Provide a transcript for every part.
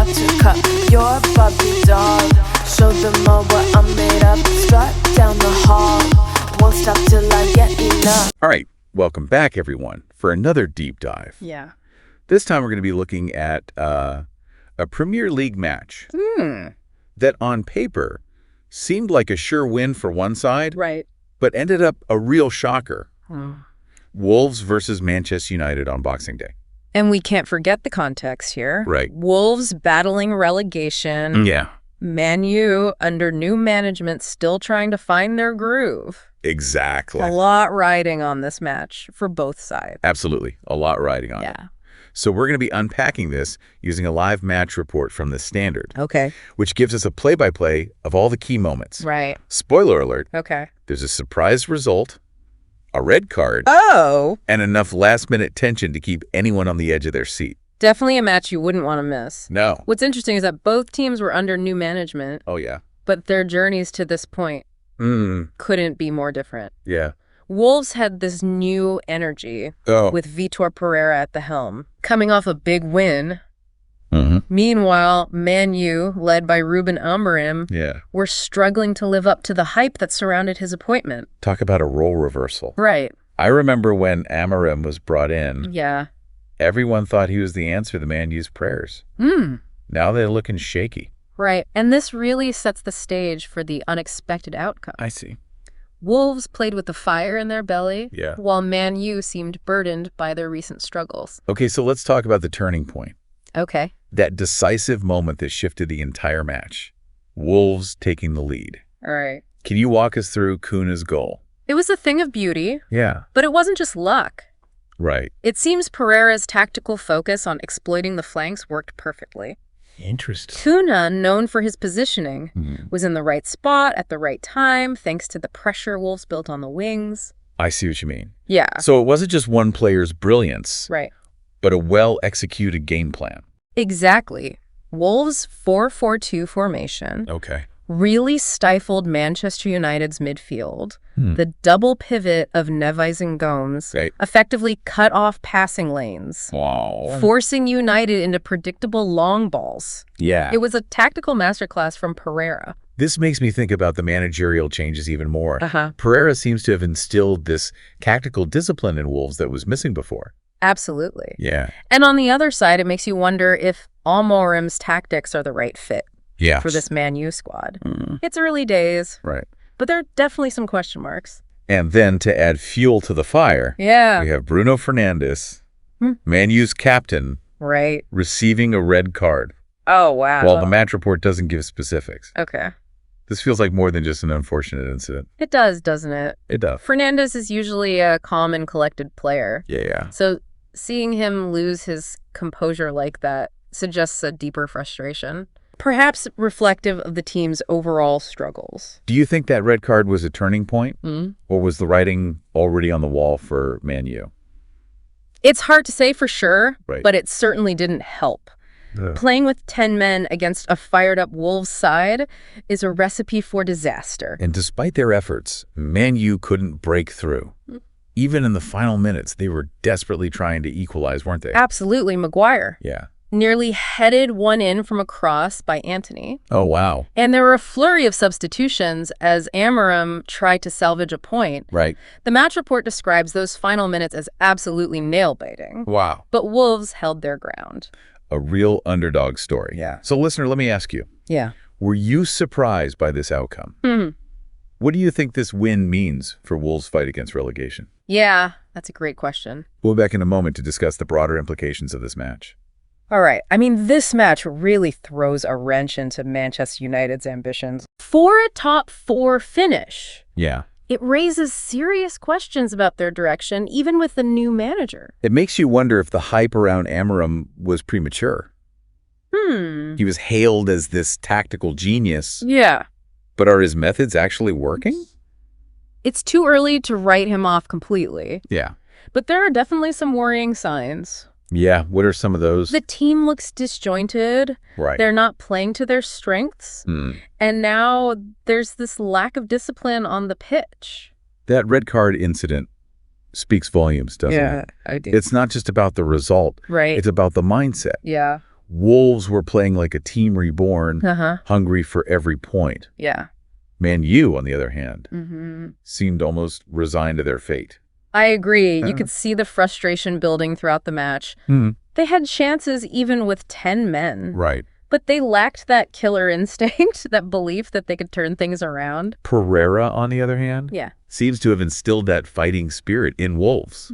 buttercup, you're a Barbie doll. Show them all what I'm made of. Strut down the hall, won't stop till I get enough. All right, welcome back, everyone, for another deep dive. Yeah. This time we're going to be looking at a Premier League match that on paper seemed like a sure win for one side, Right. but ended up a real shocker. Hmm. Wolves versus Manchester United on Boxing Day. And we can't forget the context here. Right. Wolves battling relegation. Yeah, Man U under new management still trying to find their groove. exactly. A lot riding on this match for both sides. Absolutely. A lot riding on it. Yeah. So we're going to be unpacking this using a live match report from the Standard, Okay. which gives us a play-by-play of all the key moments. Right. Spoiler alert, Okay. there's a surprise result, a red card, Oh! and enough last-minute tension to keep anyone on the edge of their seat. Definitely a match you wouldn't want to miss. No. What's interesting is that both teams were under new management, Oh, yeah. but their journeys to this point couldn't be more different. Yeah. Wolves had this new energy Oh. with Vitor Pereira at the helm, coming off a big win. Mhm. Meanwhile, Man U, led by Ruben Amorim, Yeah. were struggling to live up to the hype that surrounded his appointment. Talk about a role reversal. Right. I remember when Amorim was brought in, Yeah. everyone thought he was the answer to the Man U's prayers. Now they're looking shaky. Right. And this really sets the stage for the unexpected outcome. I see. Wolves played with the fire in their belly, Yeah. while Man U seemed burdened by their recent struggles. Okay, so let's talk about the turning point. Okay. That decisive moment that shifted the entire match. Wolves taking the lead. All right. Can you walk us through Kuna's goal? It was a thing of beauty, Yeah. but it wasn't just luck. Right. It seems Pereira's tactical focus on exploiting the flanks worked perfectly. Interesting. Kuna, known for his positioning, was in the right spot at the right time thanks to the pressure Wolves built on the wings. I see what you mean. Yeah. So it wasn't just one player's brilliance, Right. but a well-executed game plan. Exactly. Wolves' 4-4-2 formation Okay. really stifled Manchester United's midfield. The double pivot of Neves and Gomes Right. effectively cut off passing lanes, Wow. forcing United into predictable long balls. Yeah. It was a tactical masterclass from Pereira. This makes me think about the managerial changes even more. Uh-huh. Pereira seems to have instilled this tactical discipline in Wolves that was missing before. Absolutely. Yeah. And on the other side, it makes you wonder if Amorim's tactics are the right fit Yeah. for this Man U squad. It's early days, Right. but there are definitely some question marks. And then to add fuel to the fire, Yeah. we have Bruno Fernandes, Man U's captain, Right. receiving a red card, Oh, wow. while the match report doesn't give specifics. Okay. This feels like more than just an unfortunate incident. It does, doesn't it? It does. Fernandez is usually a calm and collected player. Yeah. So seeing him lose his composure like that suggests a deeper frustration, perhaps reflective of the team's overall struggles. Do you think that red card was a turning point, Mm. or was the writing already on the wall for Man U? It's hard to say for sure, Right. but it certainly didn't help. Playing with 10 men against a fired-up Wolves side is a recipe for disaster. And despite their efforts, Man U couldn't break through. Even in the final minutes, they were desperately trying to equalize, weren't they? Absolutely, Maguire Yeah. nearly headed one in from a cross by Antony. Oh, wow. And there were a flurry of substitutions as Amorim tried to salvage a point. Right. The match report describes those final minutes as absolutely nail-biting. Wow. But Wolves held their ground. A real underdog story. Yeah. So, listener, let me ask you, Yeah. were you surprised by this outcome? What do you think this win means for Wolves' fight against relegation? Yeah, that's a great question. We'll be back in a moment to discuss the broader implications of this match. All right. I mean, this match really throws a wrench into Manchester United's ambitions. For a top four finish, Yeah. it raises serious questions about their direction, even with the new manager. It makes you wonder if the hype around Amorim was premature. He was hailed as this tactical genius, Yeah. but are his methods actually working? It's too early to write him off completely, Yeah. but there are definitely some worrying signs. Yeah. What are some of those? The team looks disjointed. Right. They're not playing to their strengths. And now there's this lack of discipline on the pitch. That red card incident speaks volumes, doesn't it? I do. It's not just about the result. Right. It's about the mindset. Yeah. Wolves were playing like a team reborn, Uh-huh. hungry for every point. Yeah. Man U, on the other hand, Mm-hmm. seemed almost resigned to their fate. I agree. You could see the frustration building throughout the match. They had chances even with 10 men. Right. But they lacked that killer instinct, that belief that they could turn things around. Pereira, on the other hand, Yeah. seems to have instilled that fighting spirit in Wolves.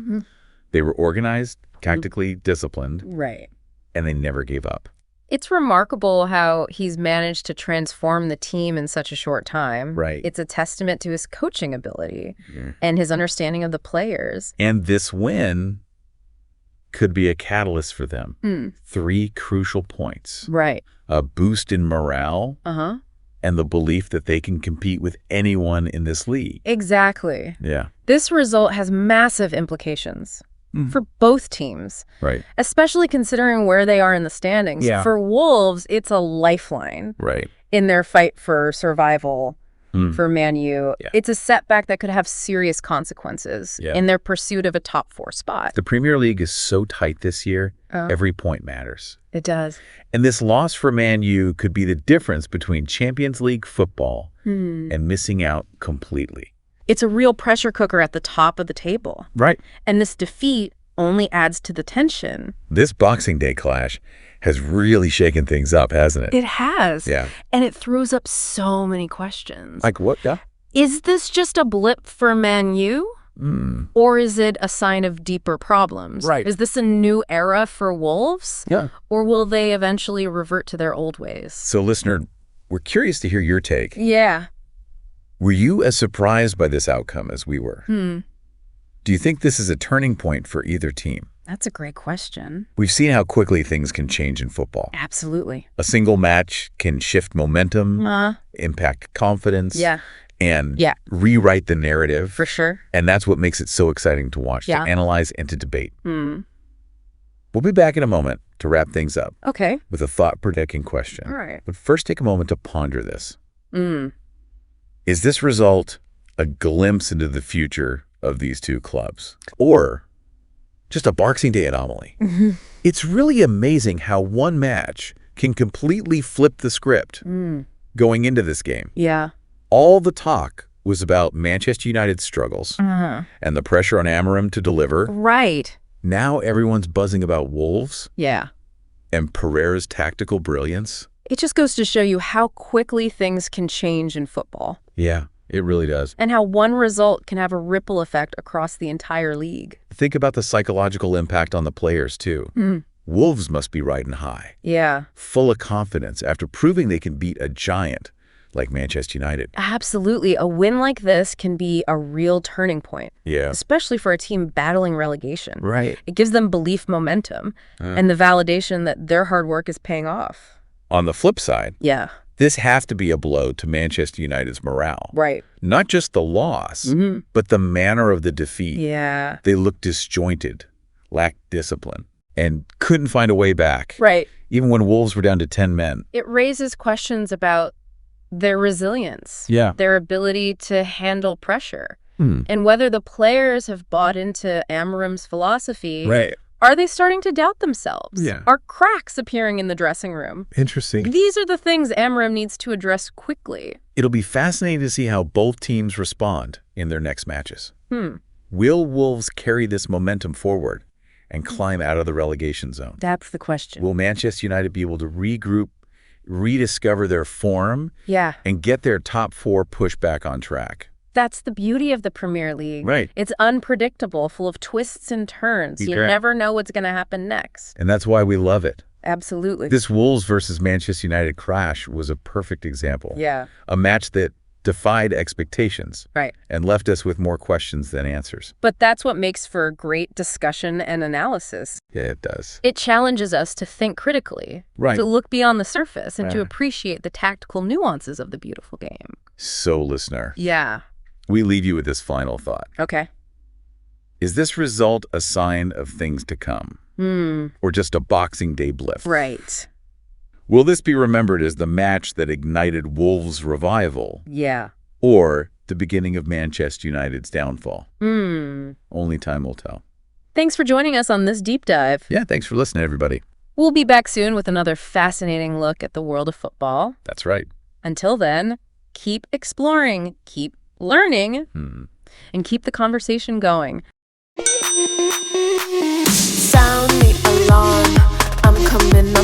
They were organized, tactically disciplined, Right. and they never gave up. It's remarkable how he's managed to transform the team in such a short time. Right. It's a testament to his coaching ability and his understanding of the players. And this win could be a catalyst for them. 3 crucial points. Right. A boost in morale Uh-huh. and the belief that they can compete with anyone in this league. Exactly. Yeah. This result has massive implications for both teams, Right. especially considering where they are in the standings. Yeah. For Wolves, it's a lifeline Right. in their fight for survival. For Man U, Yeah. it's a setback that could have serious consequences Yeah. in their pursuit of a top 4 spot. The Premier League is so tight this year, every point matters. It does. And this loss for Man U could be the difference between Champions League football and missing out completely. It's a real pressure cooker at the top of the table. Right. And this defeat only adds to the tension. This Boxing Day clash has really shaken things up, hasn't it? It has. Yeah. And it throws up so many questions. Like what? Yeah. Is this just a blip for Man U? Or is it a sign of deeper problems? Right. Is this a new era for Wolves? Yeah. Or will they eventually revert to their old ways? So, listener, we're curious to hear your take. Yeah. Were you as surprised by this outcome as we were? Do you think this is a turning point for either team? That's a great question. We've seen how quickly things can change in football. Absolutely. A single match can shift momentum, impact confidence, and Yeah. rewrite the narrative. For sure. And that's what makes it so exciting to watch, Yeah. to analyze and to debate. We'll be back in a moment to wrap things up Okay. with a thought-provoking question. All right. But first, take a moment to ponder this. Is this result a glimpse into the future of these two clubs? Or just a Boxing Day anomaly? It's really amazing how one match can completely flip the script going into this game. Yeah. All the talk was about Manchester United's struggles and the pressure on Amorim to deliver. Right. Now everyone's buzzing about Wolves Yeah. and Pereira's tactical brilliance. It just goes to show you how quickly things can change in football Yeah, it really does. and how one result can have a ripple effect across the entire league. Think about the psychological impact on the players, too. Wolves must be riding high, Yeah. full of confidence after proving they can beat a giant like Manchester United. Absolutely. A win like this can be a real turning point, Yeah. especially for a team battling relegation. Right. It gives them belief momentum and the validation that their hard work is paying off. On the flip side, Yeah. this has to be a blow to Manchester United's morale. Right. Not just the loss, but the manner of the defeat. Yeah. They looked disjointed, lacked discipline, and couldn't find a way back, Right. even when Wolves were down to 10 men. It raises questions about their resilience, Yeah. their ability to handle pressure, and whether the players have bought into Amorim's philosophy. Right. Are they starting to doubt themselves? Yeah. Are cracks appearing in the dressing room? Interesting. These are the things Amorim needs to address quickly. It'll be fascinating to see how both teams respond in their next matches. Will Wolves carry this momentum forward and climb out of the relegation zone? That's the question. Will Manchester United be able to regroup, rediscover their form, Yeah. and get their top 4 push back on track? That's the beauty of the Premier League. Right. It's unpredictable, full of twists and turns. You Correct. never know what's going to happen next. And that's why we love it. Absolutely. This Wolves versus Manchester United clash was a perfect example. Yeah. A match that defied expectations Right. and left us with more questions than answers. But that's what makes for great discussion and analysis. Yeah, it does. It challenges us to think critically, Right. to look beyond the surface, and to appreciate the tactical nuances of the beautiful game. So, listener, Yeah. we leave you with this final thought. Okay. Is this result a sign of things to come? Or just a Boxing Day blip? Right. Will this be remembered as the match that ignited Wolves' revival, Yeah. or the beginning of Manchester United's downfall? Only time will tell. Thanks for joining us on this deep dive. Yeah, thanks for listening, everybody. We'll be back soon with another fascinating look at the world of football. That's right. Until then, keep exploring, keep learning, and keep the conversation going. Sound the alarm, I'm coming up